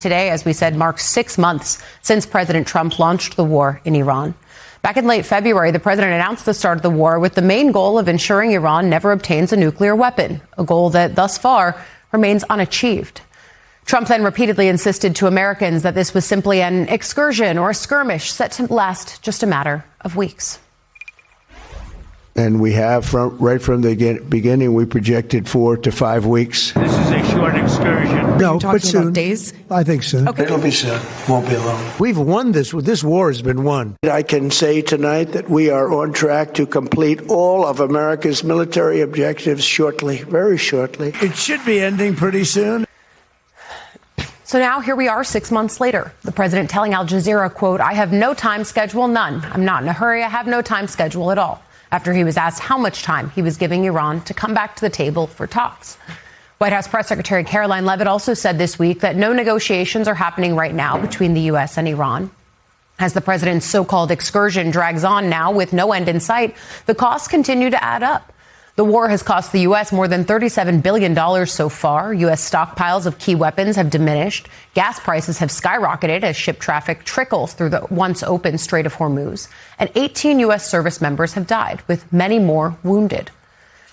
Today, as we said, marks 6 months since President Trump launched the war in Iran. Back in late February, the president announced the start of the war with the main goal of ensuring Iran never obtains a nuclear weapon, a goal that thus far remains unachieved. Trump then repeatedly insisted to Americans that this was simply an excursion or a skirmish set to last just a matter of weeks. And we have, right from the beginning, we projected 4 to 5 weeks. This is a short excursion. No, but soon. About days? I think soon. Okay. It'll be soon. Won't be long. We've won this. This war has been won. I can say tonight that we are on track to complete all of America's military objectives shortly, very shortly. It should be ending pretty soon. So now here we are 6 months later. The president telling Al Jazeera, quote, "I have no time schedule, none. I'm not in a hurry. I have no time schedule at all," after he was asked how much time he was giving Iran to come back to the table for talks. White House Press Secretary Caroline Leavitt also said this week that no negotiations are happening right now between the U.S. and Iran. As the president's so-called excursion drags on now with no end in sight, the costs continue to add up. The war has cost the U.S. more than $37 billion so far. U.S. stockpiles of key weapons have diminished. Gas prices have skyrocketed as ship traffic trickles through the once open Strait of Hormuz. And 18 U.S. service members have died, with many more wounded.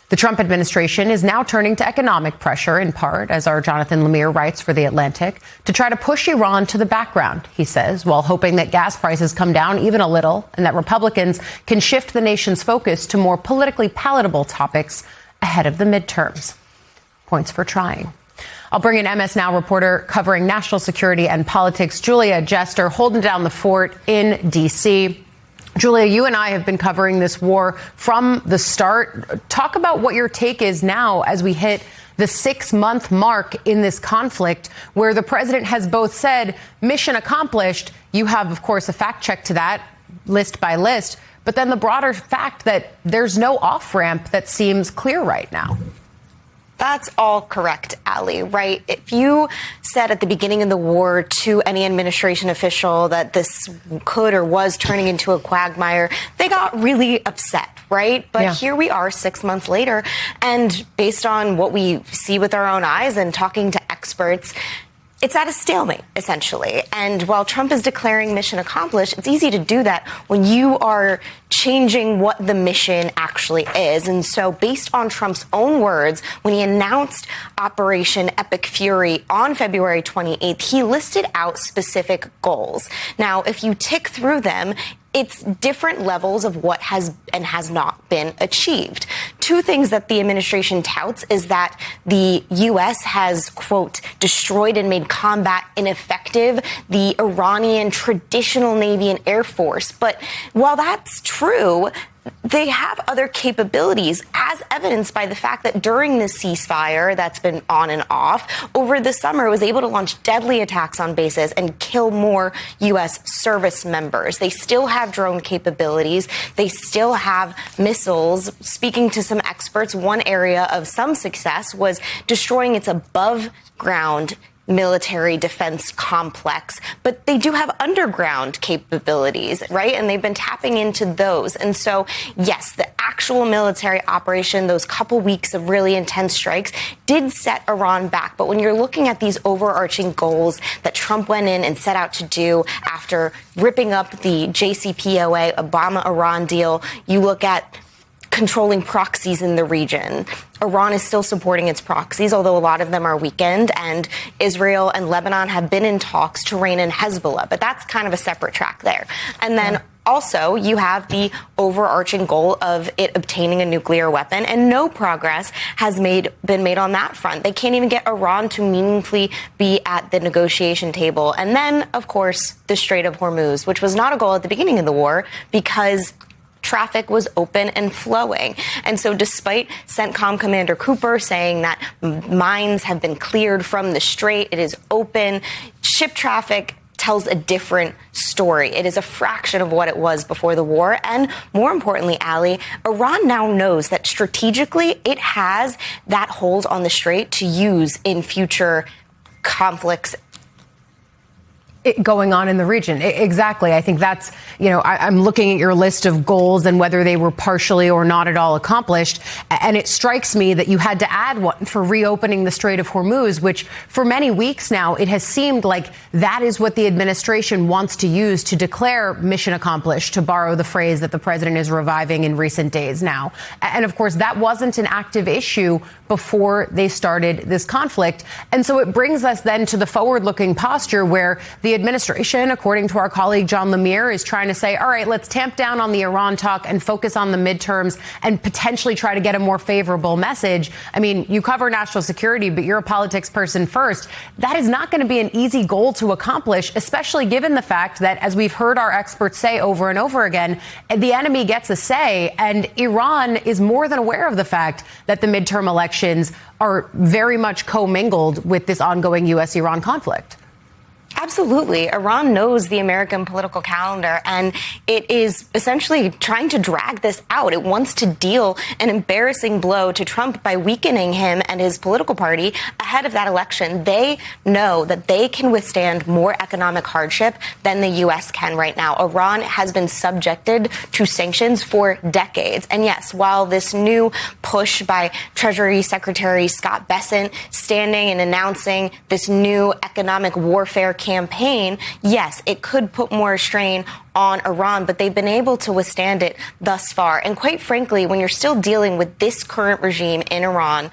The Trump administration is now turning to economic pressure, in part, as our Jonathan Lemire writes for The Atlantic, to try to push Iran to the background, he says, while hoping that gas prices come down even a little and that Republicans can shift the nation's focus to more politically palatable topics ahead of the midterms. Points for trying. I'll bring in MS Now reporter covering national security and politics, Julia Jester, holding down the fort in D.C. Julia, you and I have been covering this war from the start. Talk about what your take is now as we hit the 6-month mark in this conflict, where the president has both said mission accomplished. You have, of course, a fact check to that, list by list, but then the broader fact that there's no off ramp that seems clear right now. That's all correct, Ali, right? If you said at the beginning of the war to any administration official that this could or was turning into a quagmire, they got really upset, right? But Here we are 6 months later, and based on what we see with our own eyes and talking to experts, it's at a stalemate, essentially. And while Trump is declaring mission accomplished, it's easy to do that when you are changing what the mission actually is. And so based on Trump's own words, when he announced Operation Epic Fury on February 28th, he listed out specific goals. Now, if you tick through them, it's different levels of what has and has not been achieved. Two things that the administration touts is that the U.S. has, quote, destroyed and made combat ineffective the Iranian traditional Navy and Air Force. But while that's true, they have other capabilities, as evidenced by the fact that during this ceasefire that's been on and off, over the summer was able to launch deadly attacks on bases and kill more U.S. service members. They still have drone capabilities. They still have missiles. Speaking to some experts, one area of some success was destroying its above-ground military defense complex, but they do have underground capabilities, right? And they've been tapping into those. And so, yes, the actual military operation, those couple weeks of really intense strikes did set Iran back. But when you're looking at these overarching goals that Trump went in and set out to do after ripping up the JCPOA Obama-Iran deal, you look at controlling proxies in the region. Iran is still supporting its proxies, although a lot of them are weakened, and Israel and Lebanon have been in talks to rein in Hezbollah, but that's kind of a separate track there. And then also, you have the overarching goal of it obtaining a nuclear weapon, and no progress has been made on that front. They can't even get Iran to meaningfully be at the negotiation table. And then, of course, the Strait of Hormuz, which was not a goal at the beginning of the war because traffic was open and flowing. And so despite CENTCOM Commander Cooper saying that mines have been cleared from the strait, it is open, ship traffic tells a different story. It is a fraction of what it was before the war. And more importantly, Ali, Iran now knows that strategically it has that hold on the strait to use in future conflicts going on in the region. Exactly. I think that's, I'm looking at your list of goals and whether they were partially or not at all accomplished. And it strikes me that you had to add one for reopening the Strait of Hormuz, which for many weeks now, it has seemed like that is what the administration wants to use to declare mission accomplished, to borrow the phrase that the president is reviving in recent days now. And of course, that wasn't an active issue before they started this conflict. And so it brings us then to the forward-looking posture where the administration, according to our colleague John Lemire, is trying to say, all right, let's tamp down on the Iran talk and focus on the midterms and potentially try to get a more favorable message. I mean, you cover national security, but you're a politics person first. That is not going to be an easy goal to accomplish, especially given the fact that, as we've heard our experts say over and over again, the enemy gets a say, and Iran is more than aware of the fact that the midterm elections are very much commingled with this ongoing U.S.-Iran conflict. Absolutely. Iran knows the American political calendar, and it is essentially trying to drag this out. It wants to deal an embarrassing blow to Trump by weakening him and his political party ahead of that election. They know that they can withstand more economic hardship than the U.S. can right now. Iran has been subjected to sanctions for decades. And yes, while this new push by Treasury Secretary Scott Bessent standing and announcing this new economic warfare campaign, yes, it could put more strain on Iran, but they've been able to withstand it thus far. And quite frankly, when you're still dealing with this current regime in Iran,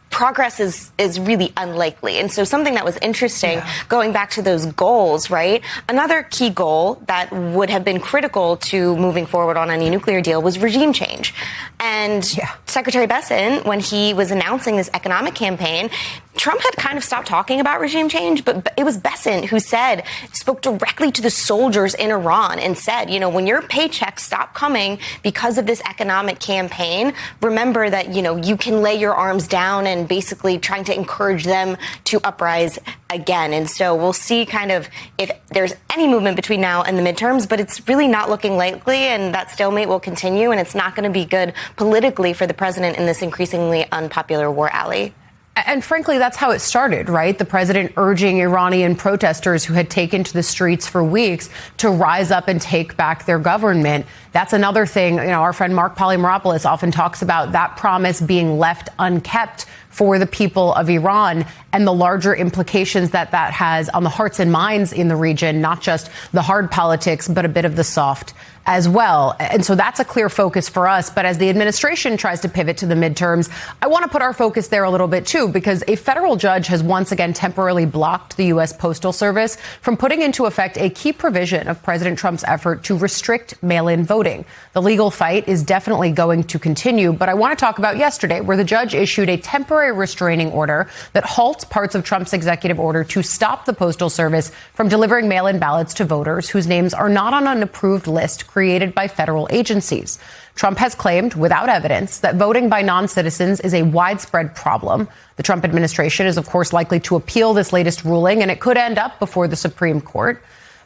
progress is really unlikely. And so something that was interesting, going back to those goals, right? Another key goal that would have been critical to moving forward on any nuclear deal was regime change. And Secretary Bessent, when he was announcing this economic campaign, Trump had kind of stopped talking about regime change, but it was Bessent who spoke directly to the soldiers in Iran and said, when your paychecks stop coming because of this economic campaign, remember that, you can lay your arms down, and basically trying to encourage them to uprise again. And so we'll see kind of if there's any movement between now and the midterms, but it's really not looking likely, and that stalemate will continue, and it's not going to be good politically for the president in this increasingly unpopular war, Allie. And frankly, that's how it started, right? The president urging Iranian protesters who had taken to the streets for weeks to rise up and take back their government. That's another thing, our friend Mark Polymeropoulos often talks about that promise being left unkept for the people of Iran and the larger implications that has on the hearts and minds in the region, not just the hard politics, but a bit of the soft as well. And so that's a clear focus for us. But as the administration tries to pivot to the midterms, I want to put our focus there a little bit, too, because a federal judge has once again temporarily blocked the U.S. Postal Service from putting into effect a key provision of President Trump's effort to restrict mail-in voting. The legal fight is definitely going to continue. But I want to talk about yesterday, where the judge issued a temporary restraining order that halts parts of Trump's executive order to stop the Postal Service from delivering mail-in ballots to voters whose names are not on an approved list created by federal agencies. Trump has claimed, without evidence, that voting by non-citizens is a widespread problem. The Trump administration is, of course, likely to appeal this latest ruling, and it could end up before the Supreme Court.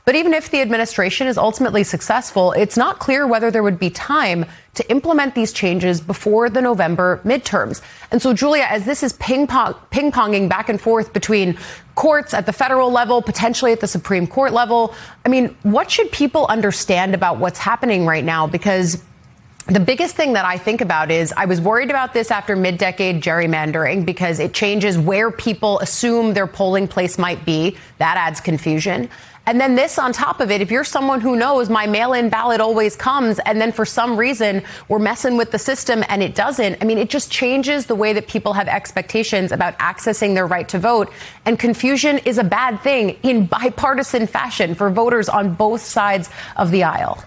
But even if the administration is ultimately successful, it's not clear whether there would be time to implement these changes before the November midterms. And so, Julia, as this is ping-ponging back and forth between courts at the federal level, potentially at the Supreme Court level, I mean, what should people understand about what's happening right now? Because the biggest thing that I think about is I was worried about this after mid-decade gerrymandering because it changes where people assume their polling place might be. That adds confusion. And then this on top of it, if you're someone who knows my mail-in ballot always comes and then for some reason we're messing with the system and it doesn't, I mean, it just changes the way that people have expectations about accessing their right to vote. And confusion is a bad thing in bipartisan fashion for voters on both sides of the aisle.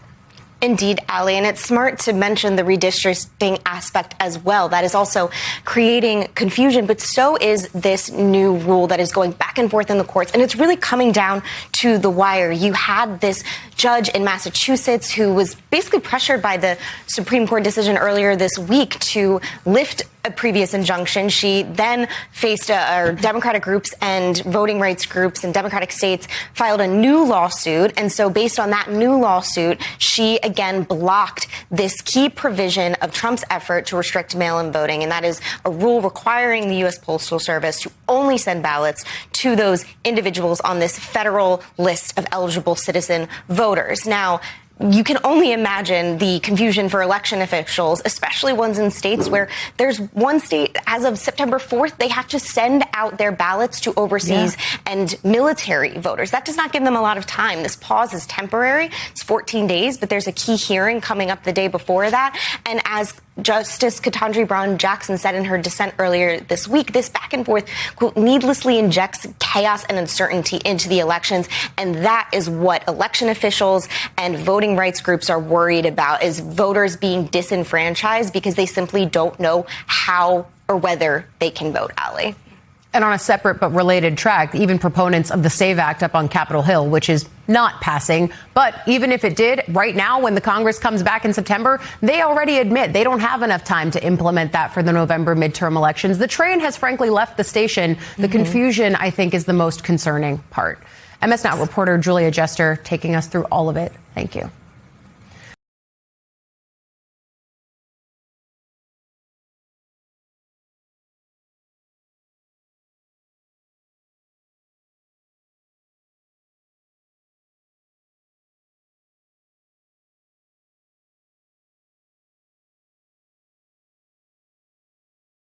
Indeed, Allie, and it's smart to mention the redistricting aspect as well. That is also creating confusion, but so is this new rule that is going back and forth in the courts, and it's really coming down to the wire. You had this judge in Massachusetts who was basically pressured by the Supreme Court decision earlier this week to lift a previous injunction. She then faced Democratic groups and voting rights groups in Democratic states filed a new lawsuit. And so based on that new lawsuit, she again blocked this key provision of Trump's effort to restrict mail-in voting. And that is a rule requiring the U.S. Postal Service to only send ballots to those individuals on this federal list of eligible citizen voters. Now, you can only imagine the confusion for election officials, especially ones in states where there's one state as of September 4th, they have to send out their ballots to overseas and military voters. That does not give them a lot of time. This pause is temporary. It's 14 days, but there's a key hearing coming up the day before that. And as Justice Ketanji Brown Jackson said in her dissent earlier this week, this back and forth, quote, needlessly injects chaos and uncertainty into the elections. And that is what election officials and voting rights groups are worried about, is voters being disenfranchised because they simply don't know how or whether they can vote, Ali. And on a separate but related track, even proponents of the SAVE Act up on Capitol Hill, which is not passing. But even if it did, right now, when the Congress comes back in September, they already admit they don't have enough time to implement that for the November midterm elections. The train has frankly left the station. The confusion, I think, is the most concerning part. MS Now reporter Julia Jester taking us through all of it. Thank you.